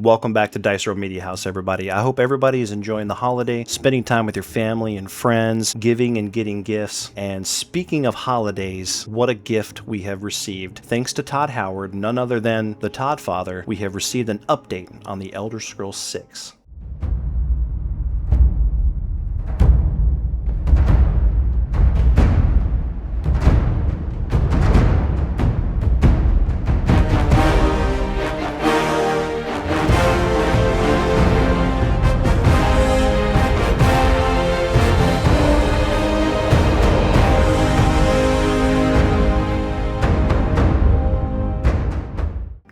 Welcome back to Diceroll Mediahouse, everybody. I hope everybody is enjoying the holiday, spending time with your family and friends, giving and getting gifts. And speaking of holidays, what a gift we have received. Thanks to Todd Howard, none other than the Todd Father, we have received an update on the Elder Scrolls 6.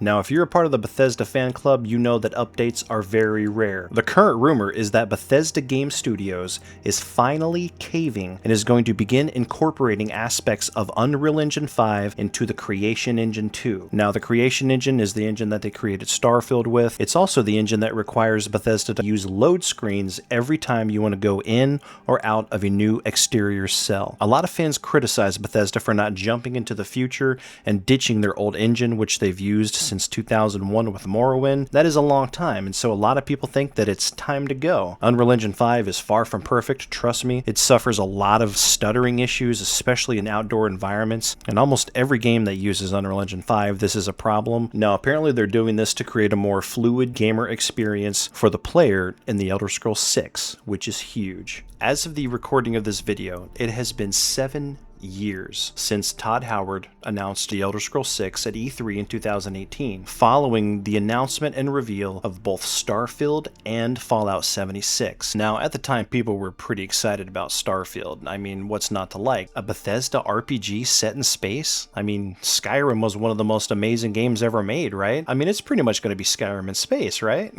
Now, if you're a part of the Bethesda fan club, you know that updates are very rare. The current rumor is that Bethesda Game Studios is finally caving and is going to begin incorporating aspects of Unreal Engine 5 into the Creation Engine 2. Now, the Creation Engine is the engine that they created Starfield with. It's also the engine that requires Bethesda to use load screens every time you want to go in or out of a new exterior cell. A lot of fans criticize Bethesda for not jumping into the future and ditching their old engine, which they've used since 2001 with Morrowind. That is a long time, and so a lot of people think that it's time to go. Unreal Engine 5 is far from perfect, trust me. It suffers a lot of stuttering issues, especially in outdoor environments. In almost every game that uses Unreal Engine 5, this is a problem. Now, apparently they're doing this to create a more fluid gamer experience for the player in the Elder Scrolls 6, which is huge. As of the recording of this video, it has been 7 years since Todd Howard announced The Elder Scrolls 6 at E3 in 2018, following the announcement and reveal of both Starfield and Fallout 76. Now, at the time, people were pretty excited about Starfield. I mean, what's not to like? A Bethesda RPG set in space? I mean, Skyrim was one of the most amazing games ever made, right? I mean, it's pretty much going to be Skyrim in space, right?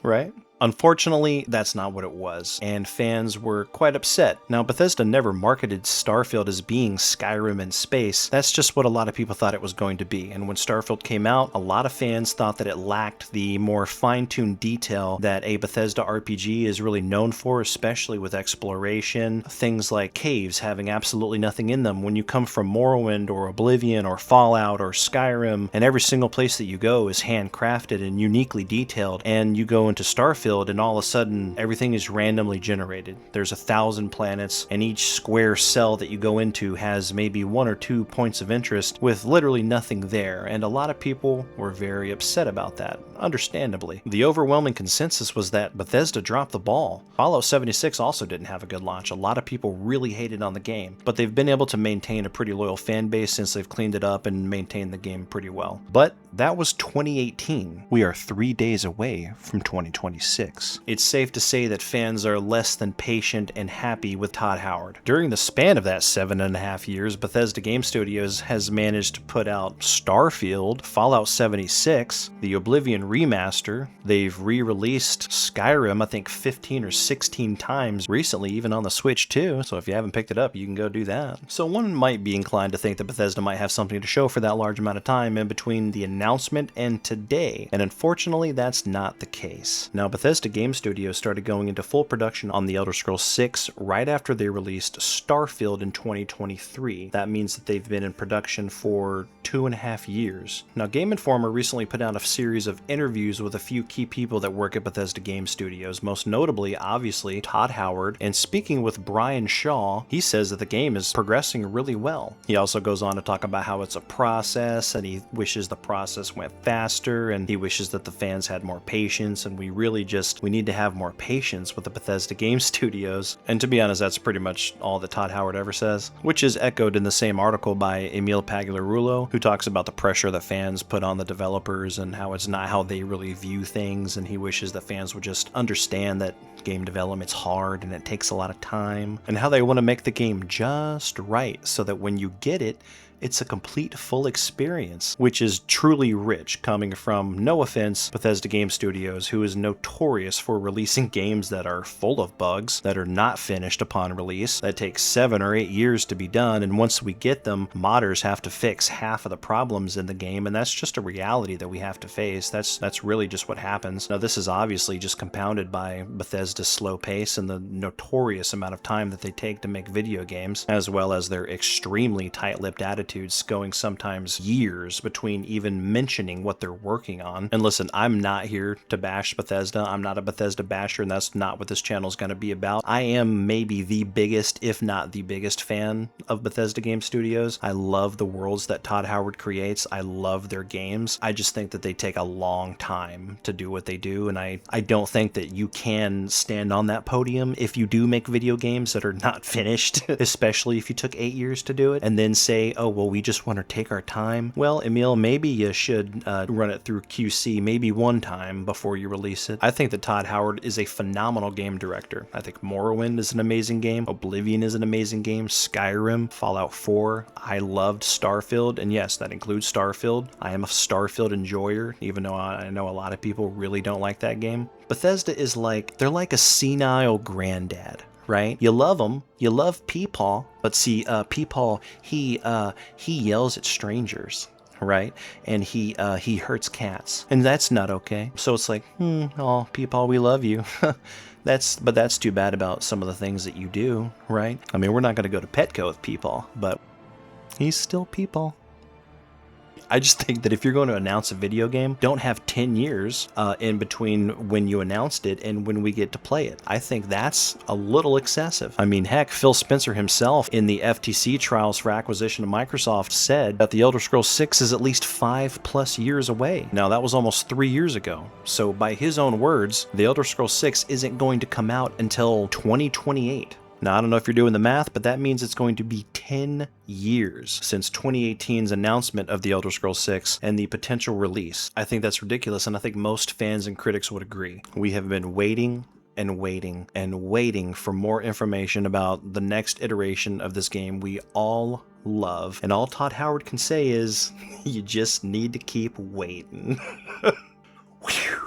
Right? Unfortunately, that's not what it was, and fans were quite upset. Now, Bethesda never marketed Starfield as being Skyrim in space. That's just what a lot of people thought it was going to be, and when Starfield came out, a lot of fans thought that it lacked the more fine-tuned detail that a Bethesda RPG is really known for, especially with exploration. Things like caves having absolutely nothing in them. When you come from Morrowind or Oblivion or Fallout or Skyrim, and every single place that you go is handcrafted and uniquely detailed, and you go into Starfield, and all of a sudden everything is randomly generated. There's 1,000 planets, and each square cell that you go into has maybe 1 or 2 points of interest with literally nothing there, and a lot of people were very upset about that, understandably. The overwhelming consensus was that Bethesda dropped the ball. Fallout 76 also didn't have a good launch. A lot of people really hated on the game, but they've been able to maintain a pretty loyal fan base since they've cleaned it up and maintained the game pretty well. But that was 2018. We are 3 days away from 2026. It's safe to say that fans are less than patient and happy with Todd Howard. During the span of that 7.5 years, Bethesda Game Studios has managed to put out Starfield, Fallout 76, the Oblivion remaster. They've re-released Skyrim, I think 15 or 16 times recently, even on the Switch too, so if you haven't picked it up, you can go do that. So one might be inclined to think that Bethesda might have something to show for that large amount of time in between the announcement and today, and unfortunately that's not the case. Now, Bethesda Game Studios started going into full production on The Elder Scrolls 6 right after they released Starfield in 2023. That means that they've been in production for 2.5 years. Now, Game Informer recently put out a series of interviews with a few key people that work at Bethesda Game Studios, most notably, obviously, Todd Howard, and speaking with Brian Shaw, he says that the game is progressing really well. He also goes on to talk about how it's a process, and he wishes the process went faster, and he wishes that the fans had more patience, and we need to have more patience with the Bethesda Game Studios. And to be honest, that's pretty much all that Todd Howard ever says, which is echoed in the same article by Emil Pagliarulo, who talks about the pressure that fans put on the developers and how it's not how they really view things, and he wishes that fans would just understand that game development's hard and it takes a lot of time, and how they want to make the game just right so that when you get it, it's a complete full experience, which is truly rich coming from, no offense, Bethesda Game Studios, who is notorious for releasing games that are full of bugs, that are not finished upon release, that take 7 or 8 years to be done, and once we get them, modders have to fix half of the problems in the game, and that's just a reality that we have to face. That's really just what happens. Now, this is obviously just compounded by Bethesda's slow pace and the notorious amount of time that they take to make video games, as well as their extremely tight-lipped attitude platitudes, going sometimes years between even mentioning what they're working on. And listen, I'm not here to bash Bethesda. I'm not a Bethesda basher, and that's not what this channel is going to be about. I am maybe the biggest, if not the biggest fan of Bethesda Game Studios. I love the worlds that Todd Howard creates. I love their games. I just think that they take a long time to do what they do, and I don't think that you can stand on that podium if you do make video games that are not finished, especially if you took 8 years to do it, and then say, oh, well, we just want to take our time. Well, Emil, maybe you should run it through QC maybe one time before you release it. I think that Todd Howard is a phenomenal game director. I think Morrowind is an amazing game. Oblivion is an amazing game. Skyrim, Fallout 4. I loved Starfield, and yes, that includes Starfield. I am a Starfield enjoyer, even though I know a lot of people really don't like that game. Bethesda is like, they're like a senile granddad, right? You love them, you love Peepaw, but see, Peepaw, he yells at strangers, right? And he hurts cats, and that's not okay. So it's like, oh, Peepaw, we love you. But that's too bad about some of the things that you do, right? I mean, we're not going to go to Petco with Peepaw, but he's still Peepaw. I just think that if you're going to announce a video game, don't have 10 years in between when you announced it and when we get to play it. I think that's a little excessive. I mean, heck, Phil Spencer himself in the FTC trials for acquisition of Microsoft said that The Elder Scrolls 6 is at least 5+ years away. Now, that was almost 3 years ago. So by his own words, The Elder Scrolls 6 isn't going to come out until 2028. Now, I don't know if you're doing the math, but that means it's going to be 10 years since 2018's announcement of The Elder Scrolls 6 and the potential release. I think that's ridiculous, and I think most fans and critics would agree. We have been waiting and waiting and waiting for more information about the next iteration of this game we all love. And all Todd Howard can say is, you just need to keep waiting. Whew.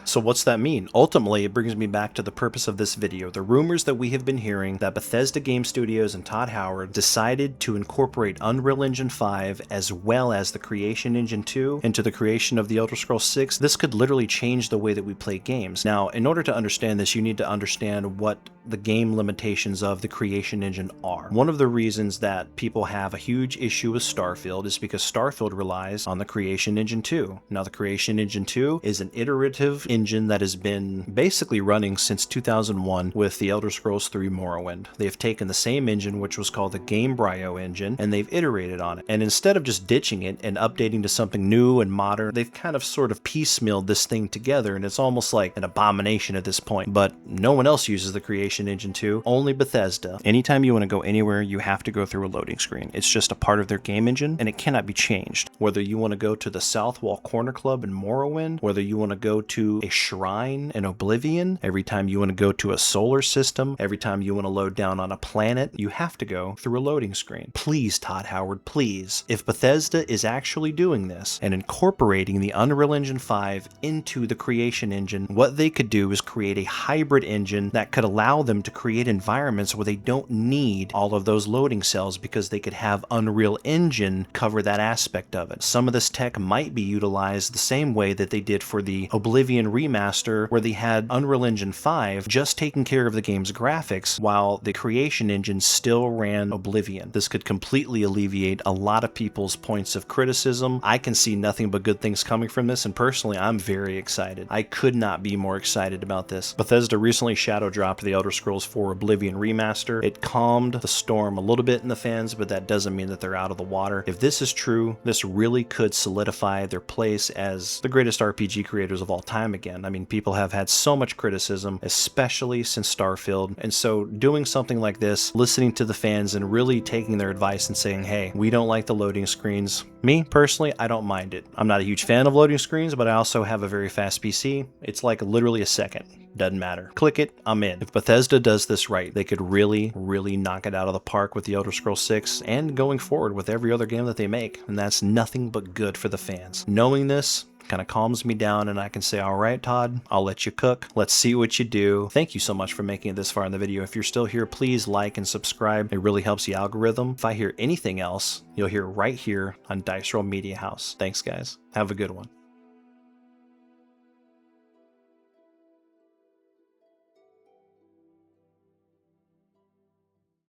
So what's that mean? Ultimately, it brings me back to the purpose of this video. The rumors that we have been hearing that Bethesda Game Studios and Todd Howard decided to incorporate Unreal Engine 5 as well as the Creation Engine 2 into the creation of The Elder Scrolls 6. This could literally change the way that we play games. Now, in order to understand this, you need to understand what the game limitations of the Creation Engine are. One of the reasons that people have a huge issue with Starfield is because Starfield relies on the Creation Engine 2. Now, the Creation Engine 2 is an iterative engine that has been basically running since 2001 with The Elder Scrolls 3 Morrowind. They've taken the same engine, which was called the Gamebryo engine, and they've iterated on it. And instead of just ditching it and updating to something new and modern, they've kind of sort of piecemealed this thing together, and it's almost like an abomination at this point. But no one else uses the Creation Engine 2, only Bethesda. Anytime you want to go anywhere, you have to go through a loading screen. It's just a part of their game engine, and it cannot be changed. Whether you want to go to the South Wall Corner Club in Morrowind, whether you want to go to a shrine in Oblivion, every time you want to go to a solar system, every time you want to load down on a planet, you have to go through a loading screen. Please, Todd Howard, please. If Bethesda is actually doing this and incorporating the Unreal Engine 5 into the Creation Engine, what they could do is create a hybrid engine that could allow them to create environments where they don't need all of those loading cells because they could have Unreal Engine cover that aspect of it. Some of this tech might be utilized the same way that they did for the Oblivion remaster, where they had Unreal Engine 5 just taking care of the game's graphics while the Creation Engine still ran Oblivion. This could completely alleviate a lot of people's points of criticism. I can see nothing but good things coming from this, and personally, I'm very excited. I could not be more excited about this. Bethesda recently shadow dropped the Elder Scrolls 4 Oblivion remaster. It calmed the storm a little bit in the fans, but that doesn't mean that they're out of the water. If this is true, this really could solidify their place as the greatest RPG creators of all time again. I mean, people have had so much criticism, especially since Starfield, and so doing something like this, listening to the fans and really taking their advice and saying, hey, we don't like the loading screens. Me, personally, I don't mind it. I'm not a huge fan of loading screens, but I also have a very fast PC. It's like literally a second. Doesn't matter. Click it, I'm in. If Bethesda does this right, they could really, really knock it out of the park with The Elder Scrolls 6 and going forward with every other game that they make, and that's nothing but good for the fans. Knowing this kind of calms me down, and I can say, all right, Todd, I'll let you cook. Let's see what you do. Thank you so much for making it this far in the video. If you're still here, please like and subscribe. It really helps the algorithm. If I hear anything else, you'll hear right here on Diceroll Mediahouse. Thanks, guys. Have a good one.